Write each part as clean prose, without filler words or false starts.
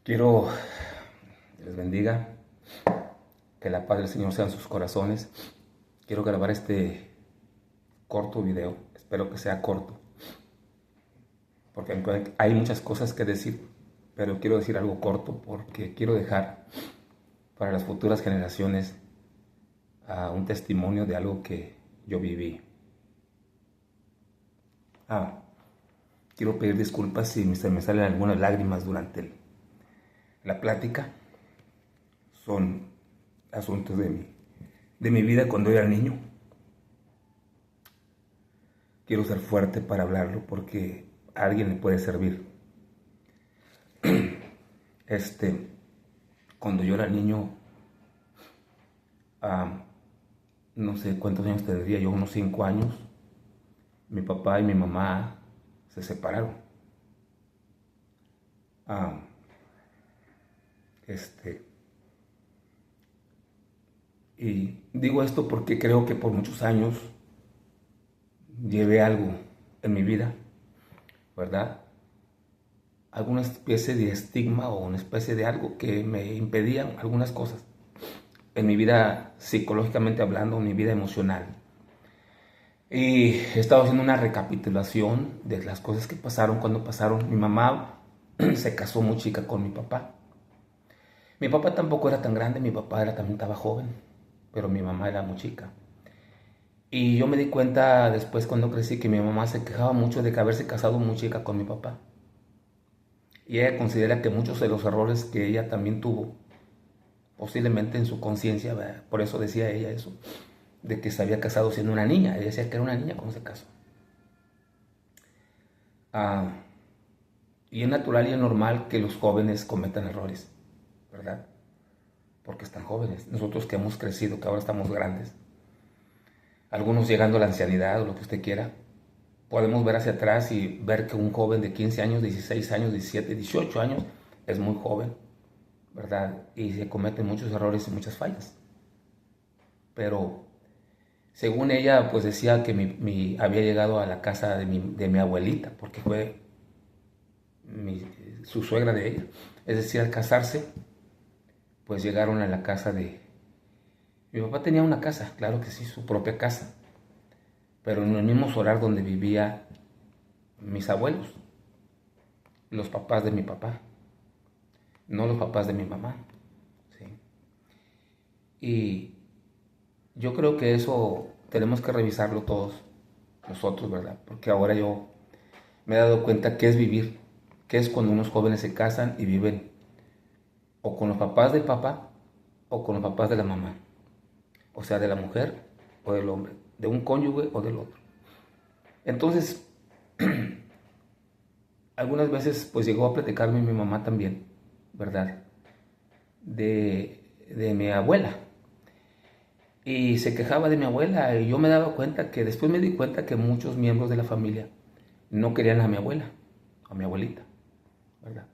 Quiero que les bendiga, que la paz del Señor sea en sus corazones. Quiero grabar este corto video, espero que sea corto, porque hay muchas cosas que decir, pero quiero decir algo corto porque quiero dejar para las futuras generaciones un testimonio de algo que yo viví. Ah, Quiero pedir disculpas si se me salen algunas lágrimas durante la plática. Son asuntos de mi vida cuando era niño. Quiero ser fuerte para hablarlo porque a alguien le puede servir. Este, Cuando yo era niño, ah, no sé cuántos años tendría yo, unos 5 años, mi papá y mi mamá se separaron. Ah, este, y digo esto porque creo que por muchos años llevé algo en mi vida, ¿verdad? Alguna especie de estigma o una especie de algo que me impedía algunas cosas en mi vida psicológicamente hablando, en mi vida emocional. Y he estado haciendo una recapitulación de las cosas que pasaron cuando pasaron. Mi mamá se casó muy chica con mi papá. Mi papá tampoco era tan grande, mi papá también estaba joven, pero mi mamá era muy chica. Y yo me di cuenta después cuando crecí que mi mamá se quejaba mucho de que haberse casado muy chica con mi papá. Y ella considera que muchos de los errores que ella también tuvo, posiblemente en su conciencia, ¿verdad? Por eso decía ella eso, de que se había casado siendo una niña. Ella decía que era una niña cuando se casó. Ah, y es natural y es normal que los jóvenes cometan errores, ¿verdad? Porque están jóvenes. Nosotros que hemos crecido, que ahora estamos grandes, algunos llegando a la ancianidad o lo que usted quiera, podemos ver hacia atrás y ver que un joven de 15 años, 16 años, 17, 18 años es muy joven, ¿verdad? Y se cometen muchos errores y muchas fallas. Pero según ella, pues decía que había llegado a la casa de mi abuelita, porque fue su suegra de ella. Es decir, al casarse, pues llegaron a la casa de... Mi papá tenía una casa, claro que sí, su propia casa, pero en el mismo solar donde vivía mis abuelos, los papás de mi papá, no los papás de mi mamá. ¿Sí? Y yo creo que eso tenemos que revisarlo todos nosotros, ¿verdad? Porque ahora yo me he dado cuenta que es vivir, que es cuando unos jóvenes se casan y viven o con los papás del papá o con los papás de la mamá. O sea, de la mujer o del hombre, de un cónyuge o del otro. Entonces, algunas veces pues llegó a platicarme mi mamá también, ¿verdad? De mi abuela. Y se quejaba de mi abuela y yo me daba cuenta que después me di cuenta que muchos miembros de la familia no querían a mi abuela, a mi abuelita, ¿verdad?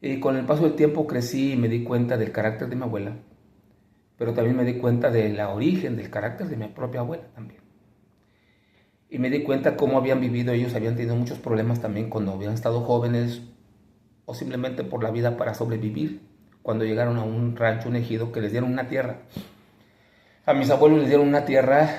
Y con el paso del tiempo crecí y me di cuenta del carácter de mi abuela, pero también me di cuenta de la origen del carácter de mi propia abuela también. Y me di cuenta cómo habían vivido ellos, habían tenido muchos problemas también cuando habían estado jóvenes o simplemente por la vida para sobrevivir. Cuando llegaron a un rancho, un ejido, que les dieron una tierra. A mis abuelos les dieron una tierra,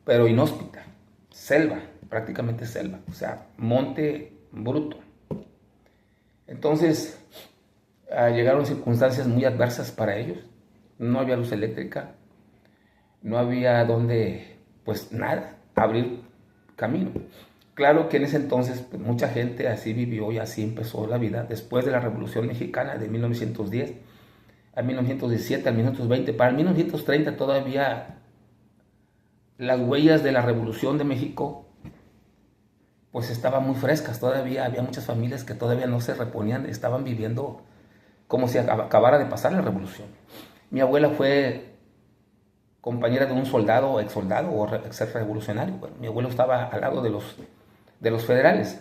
pero inhóspita, selva, prácticamente selva, o sea, monte bruto. Entonces, llegaron circunstancias muy adversas para ellos. No había luz eléctrica, no había donde, pues nada, abrir camino. Claro que en ese entonces pues, mucha gente así vivió y así empezó la vida después de la Revolución Mexicana de 1910 a 1917, a 1920. Para 1930 todavía las huellas de la Revolución de México pues estaban muy frescas, todavía había muchas familias que todavía no se reponían, estaban viviendo como si acabara de pasar la revolución. Mi abuela fue compañera de un soldado, ex soldado o ex revolucionario. Bueno, mi abuelo estaba al lado de los federales.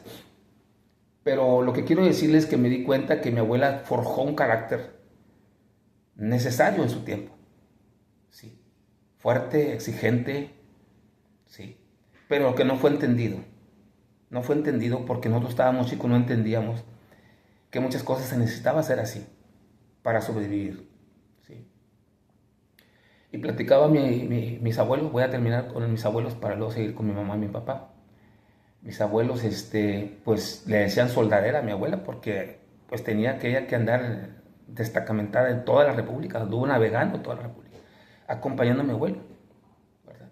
Pero lo que quiero decirles es que me di cuenta que mi abuela forjó un carácter necesario en su tiempo. Sí. Fuerte, exigente, sí. Pero que no fue entendido. No fue entendido porque nosotros estábamos chicos, no entendíamos que muchas cosas se necesitaba hacer así para sobrevivir. ¿Sí? Y platicaba mis abuelos, voy a terminar con mis abuelos para luego seguir con mi mamá y mi papá. Mis abuelos, pues le decían soldadera a mi abuela porque pues tenía que ella que andar destacamentada en toda la República, anduvo navegando toda la República, acompañando a mi abuelo, ¿verdad?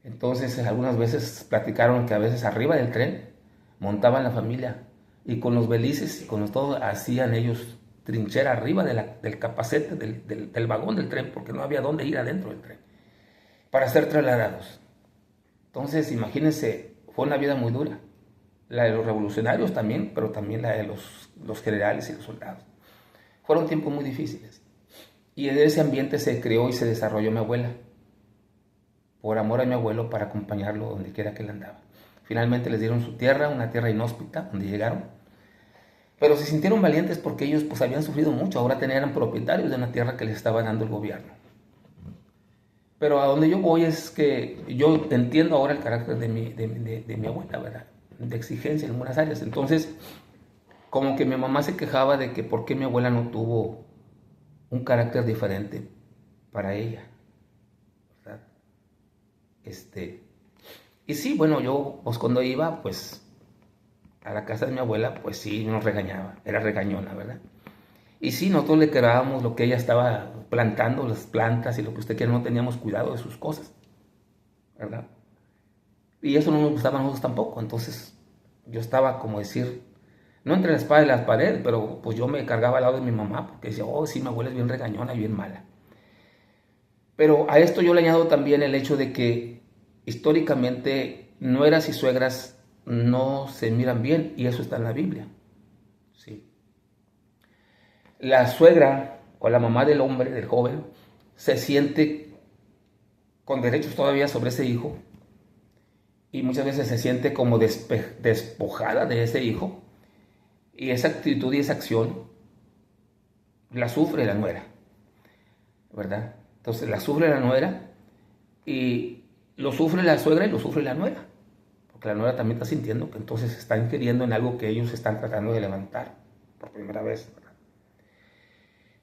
Entonces algunas veces platicaron que a veces arriba del tren montaban la familia y con los belices y con los todo hacían ellos trinchera arriba del capacete del vagón del tren porque no había dónde ir adentro del tren para ser trasladados. Entonces imagínense, fue una vida muy dura, la de los revolucionarios también, pero también la de los generales y los soldados. Fueron tiempos muy difíciles y en ese ambiente se creó y se desarrolló mi abuela, por amor a mi abuelo, para acompañarlo donde quiera que él andaba. Finalmente les dieron su tierra, una tierra inhóspita, donde llegaron, pero se sintieron valientes porque ellos pues habían sufrido mucho, ahora eran propietarios de una tierra que les estaba dando el gobierno. Pero a donde yo voy es que yo entiendo ahora el carácter de mi abuela, ¿verdad? De exigencia en algunas áreas. Entonces, como que mi mamá se quejaba de que por qué mi abuela no tuvo un carácter diferente para ella, ¿verdad? Y sí, bueno, yo pues cuando iba pues a la casa de mi abuela, pues sí, nos regañaba, era regañona, ¿verdad? Y sí, nosotros le quedábamos lo que ella estaba plantando, las plantas y lo que usted quiera, no teníamos cuidado de sus cosas, ¿verdad? Y eso no nos gustaba a nosotros tampoco, entonces yo estaba como decir, no entre la espada y la pared, pero pues yo me cargaba al lado de mi mamá porque decía, oh sí, mi abuela es bien regañona y bien mala. Pero a esto yo le añado también el hecho de que históricamente nueras y suegras no se miran bien y eso está en la Biblia. Sí. La suegra o la mamá del hombre, del joven, se siente con derechos todavía sobre ese hijo y muchas veces se siente como despojada de ese hijo y esa actitud y esa acción la sufre la nuera, ¿verdad? Entonces la sufre la nuera y lo sufre la suegra y lo sufre la nuera, porque la nuera también está sintiendo que entonces está ingiriendo en algo que ellos están tratando de levantar por primera vez, ¿verdad?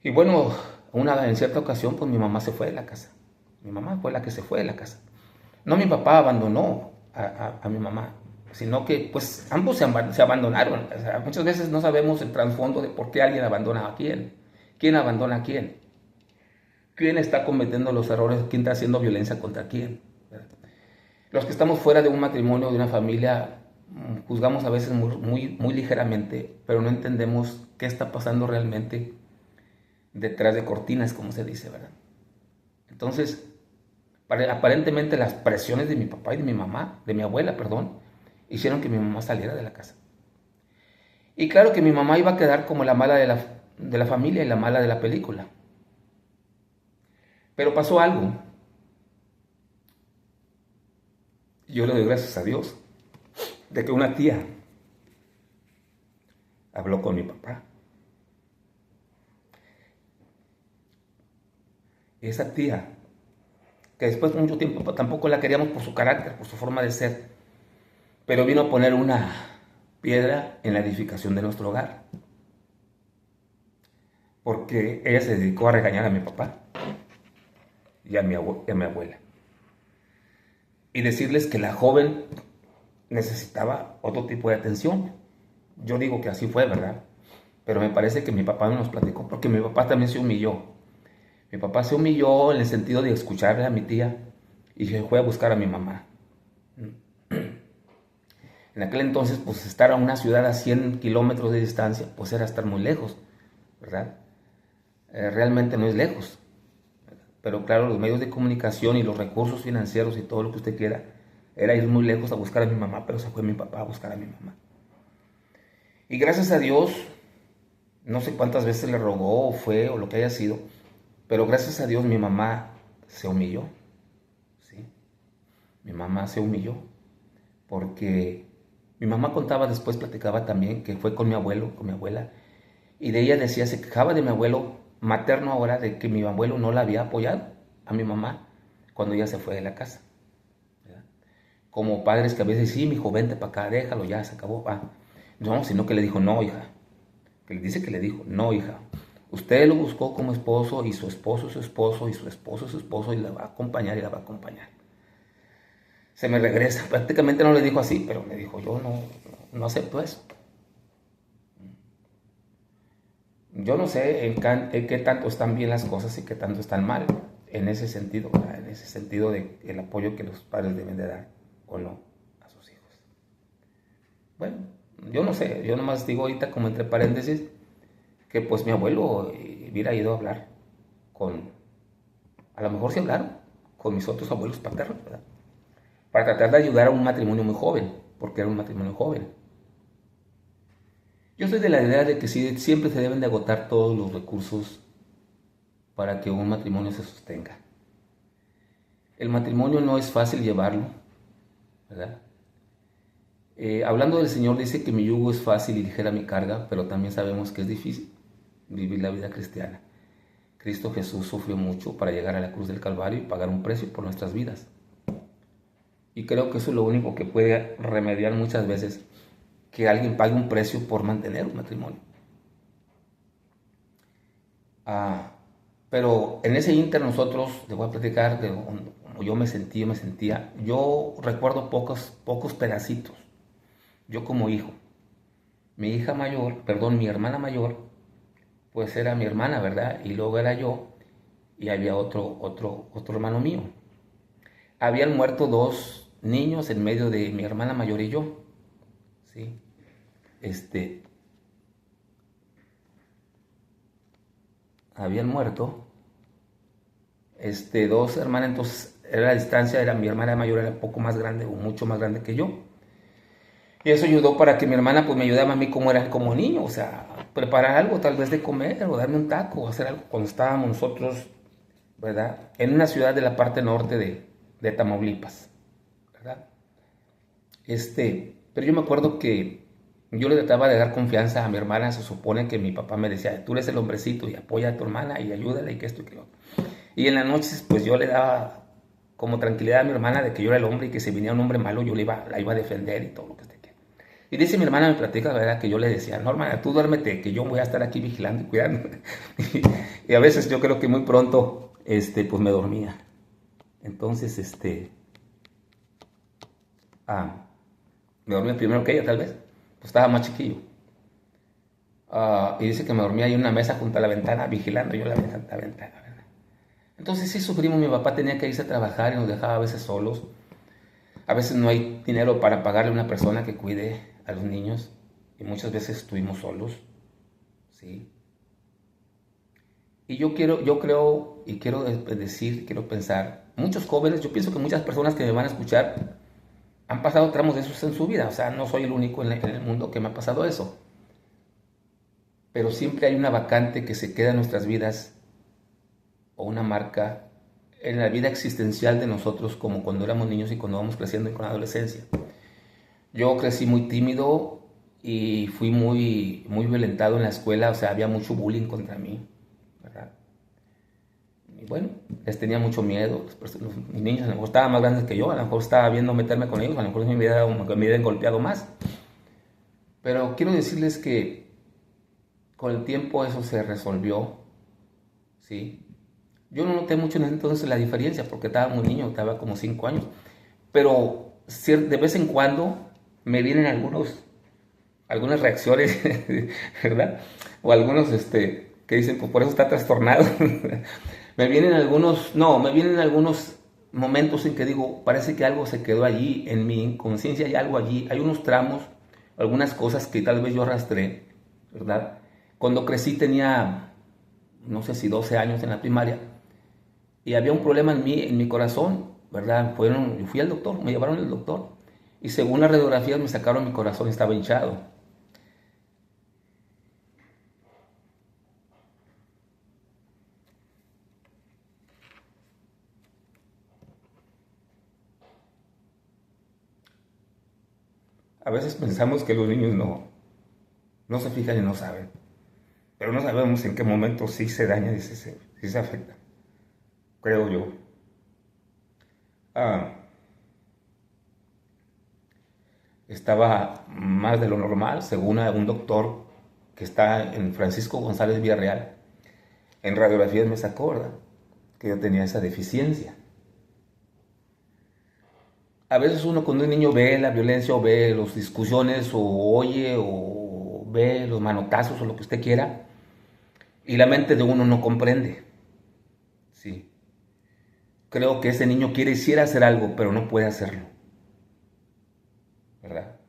Y bueno, en cierta ocasión, pues mi mamá se fue de la casa. Mi mamá fue la que se fue de la casa. No mi papá abandonó a mi mamá, sino que pues ambos se abandonaron. O sea, muchas veces no sabemos el trasfondo de por qué alguien abandona a quién abandona a quién está cometiendo los errores, quién está haciendo violencia contra quién. ¿Verdad? Los que estamos fuera de un matrimonio, de una familia, juzgamos a veces muy ligeramente, pero no entendemos qué está pasando realmente detrás de cortinas, como se dice, ¿verdad? Entonces, aparentemente las presiones de mi papá y de mi mamá, de mi abuela, perdón, hicieron que mi mamá saliera de la casa. Y claro que mi mamá iba a quedar como la mala de la familia y la mala de la película. Pero pasó algo. Yo le doy gracias a Dios de que una tía habló con mi papá. Y esa tía, que después de mucho tiempo tampoco la queríamos por su carácter, por su forma de ser, pero vino a poner una piedra en la edificación de nuestro hogar. Porque ella se dedicó a regañar a mi papá y a mi abuela. Y decirles que la joven necesitaba otro tipo de atención. Yo digo que así fue, ¿verdad? Pero me parece que mi papá no nos platicó, porque mi papá también se humilló. Mi papá se humilló en el sentido de escucharle a mi tía y se fue a buscar a mi mamá. En aquel entonces, pues estar a una ciudad a 100 kilómetros de distancia, pues era estar muy lejos, ¿verdad? Realmente no es lejos. Pero claro, los medios de comunicación y los recursos financieros y todo lo que usted quiera, era ir muy lejos a buscar a mi mamá, pero se fue mi papá a buscar a mi mamá. Y gracias a Dios, no sé cuántas veces le rogó o fue o lo que haya sido, pero gracias a Dios mi mamá se humilló, ¿sí? Mi mamá se humilló porque mi mamá contaba después, platicaba también que fue con mi abuelo, con mi abuela, y de ella decía, se quejaba de mi abuelo materno ahora, de que mi abuelo no la había apoyado a mi mamá cuando ella se fue de la casa, ¿verdad? Como padres que a veces, sí, mi hijo, vente para acá, déjalo, ya se acabó, va. No, sino que le dijo, no, hija, que dice que le dijo, no, hija, usted lo buscó como esposo y su esposo es su esposo y su esposo es su esposo y la va a acompañar y la va a acompañar. Se me regresa, prácticamente no le dijo así, pero me dijo, yo no acepto eso. Yo no sé en qué tanto están bien las cosas y qué tanto están mal, en ese sentido, ¿verdad? En ese sentido de el apoyo que los padres deben de dar o no a sus hijos. Bueno, yo no sé, yo nomás digo ahorita como entre paréntesis que pues mi abuelo hubiera ido a hablar con, a lo mejor sí hablaron con mis otros abuelos paternos, ¿verdad? Para tratar de ayudar a un matrimonio muy joven, porque era un matrimonio joven. Yo soy de la idea de que sí, siempre se deben de agotar todos los recursos para que un matrimonio se sostenga. El matrimonio no es fácil llevarlo, ¿verdad? Hablando del Señor dice que mi yugo es fácil y ligera mi carga, pero también sabemos que es difícil vivir la vida cristiana. Cristo Jesús sufrió mucho para llegar a la cruz del Calvario y pagar un precio por nuestras vidas. Y creo que eso es lo único que puede remediar muchas veces que alguien pague un precio por mantener un matrimonio. Pero en ese inter nosotros, les voy a platicar de cómo yo me sentía. Yo recuerdo pocos pedacitos. Yo como hijo. Mi hija mayor, perdón, mi hermana mayor, pues era mi hermana, ¿verdad? Y luego era yo y había otro hermano mío. Habían muerto dos niños en medio de mi hermana mayor y yo, ¿sí? Habían muerto, dos hermanas, entonces era la distancia, era mi hermana mayor, era un poco más grande o mucho más grande que yo. Y eso ayudó para que mi hermana pues me ayudara a mí como era como niño, o sea, preparar algo tal vez de comer o darme un taco o hacer algo cuando estábamos nosotros, ¿verdad? En una ciudad de la parte norte de Tamaulipas, ¿verdad? Pero yo me acuerdo que yo le trataba de dar confianza a mi hermana, se supone que mi papá me decía, tú eres el hombrecito y apoya a tu hermana y ayúdale y que esto y que lo otro. Y en las noches pues yo le daba como tranquilidad a mi hermana de que yo era el hombre y que si venía un hombre malo yo la iba a defender y todo lo que esté. Y dice mi hermana, me platica, ¿verdad? Que yo le decía, no, hermana, tú duérmete, que yo voy a estar aquí vigilando y cuidando. y a veces yo creo que muy pronto, pues me dormía. Entonces, me dormía primero que ella, tal vez. Pues estaba más chiquillo. Y dice que me dormía ahí en una mesa junto a la ventana, vigilando yo la ventana, ¿verdad? Entonces sí sufrimos, mi papá tenía que irse a trabajar y nos dejaba a veces solos. A veces no hay dinero para pagarle a una persona que cuide a los niños y muchas veces estuvimos solos, ¿sí? Y yo creo y quiero decir, quiero pensar, muchos jóvenes, yo pienso que muchas personas que me van a escuchar han pasado tramos de esos en su vida, o sea, no soy el único en el mundo que me ha pasado eso, pero siempre hay una vacante que se queda en nuestras vidas o una marca en la vida existencial de nosotros como cuando éramos niños y cuando vamos creciendo y con la adolescencia. Yo crecí muy tímido y fui muy violentado en la escuela, o sea, había mucho bullying contra mí, ¿verdad? Y bueno, les tenía mucho miedo, mis niños a lo mejor estaban más grandes que yo, a lo mejor estaba viendo meterme con ellos, a lo mejor me hubieran golpeado más. Pero quiero decirles que con el tiempo eso se resolvió, ¿sí? Yo no noté mucho en ese entonces la diferencia porque estaba muy niño, estaba como 5 años, pero de vez en cuando me vienen algunas reacciones, ¿verdad? O algunos que dicen, pues por eso está trastornado. Me vienen algunos momentos en que digo, parece que algo se quedó allí, en mi inconsciencia hay algo allí, hay unos tramos, algunas cosas que tal vez yo arrastré, ¿verdad? Cuando crecí tenía, no sé si 12 años en la primaria, y había un problema en mi corazón, ¿verdad? Yo fui al doctor, me llevaron al doctor, y según las radiografías me sacaron mi corazón, estaba hinchado. A veces pensamos que los niños no se fijan y no saben, pero no sabemos en qué momento sí se daña y sí se afecta, creo yo. Ah, Estaba más de lo normal, según un doctor que está en Francisco González Villarreal, en radiografías me sacó, ¿verdad?, que yo tenía esa deficiencia. A veces uno cuando un niño ve la violencia o ve las discusiones o oye o ve los manotazos o lo que usted quiera, y la mente de uno no comprende. Sí. Creo que ese niño quisiera hacer algo, pero no puede hacerlo, ¿verdad?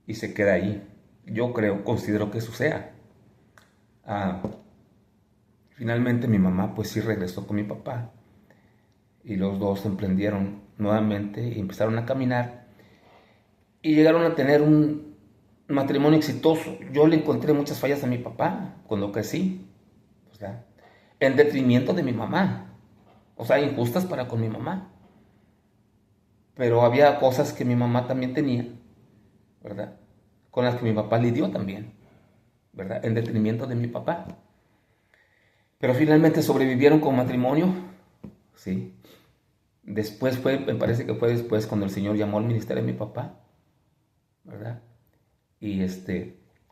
Y se queda ahí. Yo considero que eso sea. Ah, finalmente mi mamá pues sí regresó con mi papá y los dos emprendieron nuevamente y empezaron a caminar y llegaron a tener un matrimonio exitoso. Yo le encontré muchas fallas a mi papá cuando crecí, ¿verdad?, en detrimento de mi mamá, o sea, injustas para con mi mamá. Pero había cosas que mi mamá también tenía, ¿verdad?, con las que mi papá lidió también, ¿verdad?, en detrimento de mi papá. Pero finalmente sobrevivieron con matrimonio, ¿sí? Después me parece que fue después cuando el Señor llamó al ministerio de mi papá, ¿verdad? Y,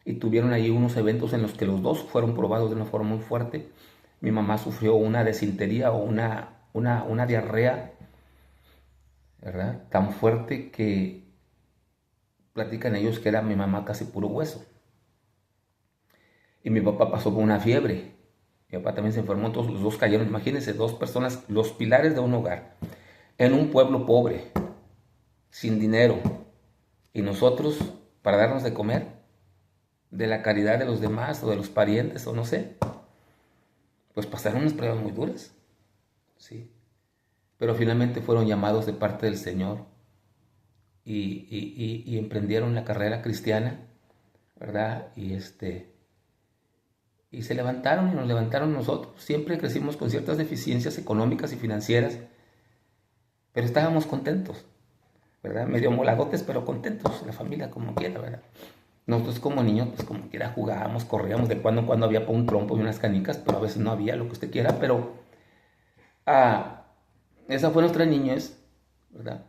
y tuvieron ahí unos eventos en los que los dos fueron probados de una forma muy fuerte. Mi mamá sufrió una desintería o una diarrea, ¿verdad?, tan fuerte que platican ellos que era mi mamá casi puro hueso. Y mi papá pasó por una fiebre. Mi papá también se enfermó, entonces los dos cayeron. Imagínense, dos personas, los pilares de un hogar, en un pueblo pobre, sin dinero. Y nosotros, para darnos de comer, de la caridad de los demás o de los parientes o no sé, pues pasaron unas pruebas muy duras, ¿sí? Pero finalmente fueron llamados de parte del Señor y emprendieron la carrera cristiana, ¿verdad? Y se levantaron y nos levantaron nosotros. Siempre crecimos con ciertas deficiencias económicas y financieras, pero estábamos contentos, ¿verdad? Medio molagotes, pero contentos, la familia como quiera, ¿verdad? Nosotros como niños, pues como quiera jugábamos, corríamos, de cuando en cuando había un trompo y unas canicas, pero a veces no había, lo que usted quiera, pero esa fue nuestra niñez, ¿verdad?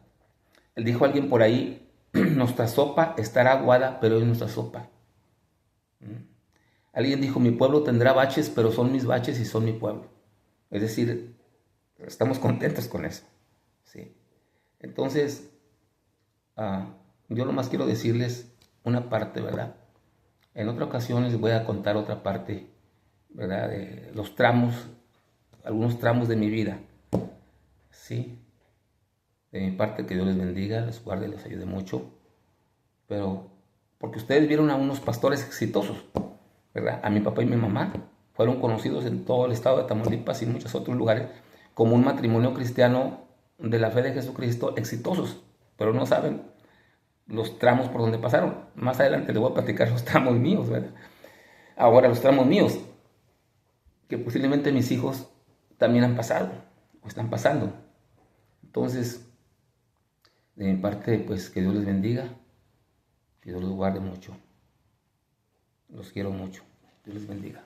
Él dijo a alguien por ahí, nuestra sopa estará aguada, pero es nuestra sopa. Alguien dijo, mi pueblo tendrá baches, pero son mis baches y son mi pueblo. Es decir, estamos contentos con eso, ¿sí? Entonces, yo nomás quiero decirles una parte, ¿verdad? En otra ocasión les voy a contar otra parte, ¿verdad?, de los tramos, algunos tramos de mi vida, ¿sí? De mi parte, que Dios les bendiga, les guarde y les ayude mucho. Pero, porque ustedes vieron a unos pastores exitosos, ¿verdad? A mi papá y mi mamá fueron conocidos en todo el estado de Tamaulipas y en muchos otros lugares como un matrimonio cristiano de la fe de Jesucristo exitosos, pero no saben los tramos por donde pasaron. Más adelante les voy a platicar los tramos míos, ¿verdad? Ahora los tramos míos, que posiblemente mis hijos también han pasado o están pasando. Entonces, de mi parte, pues que Dios les bendiga, que Dios los guarde mucho. Los quiero mucho. Dios les bendiga.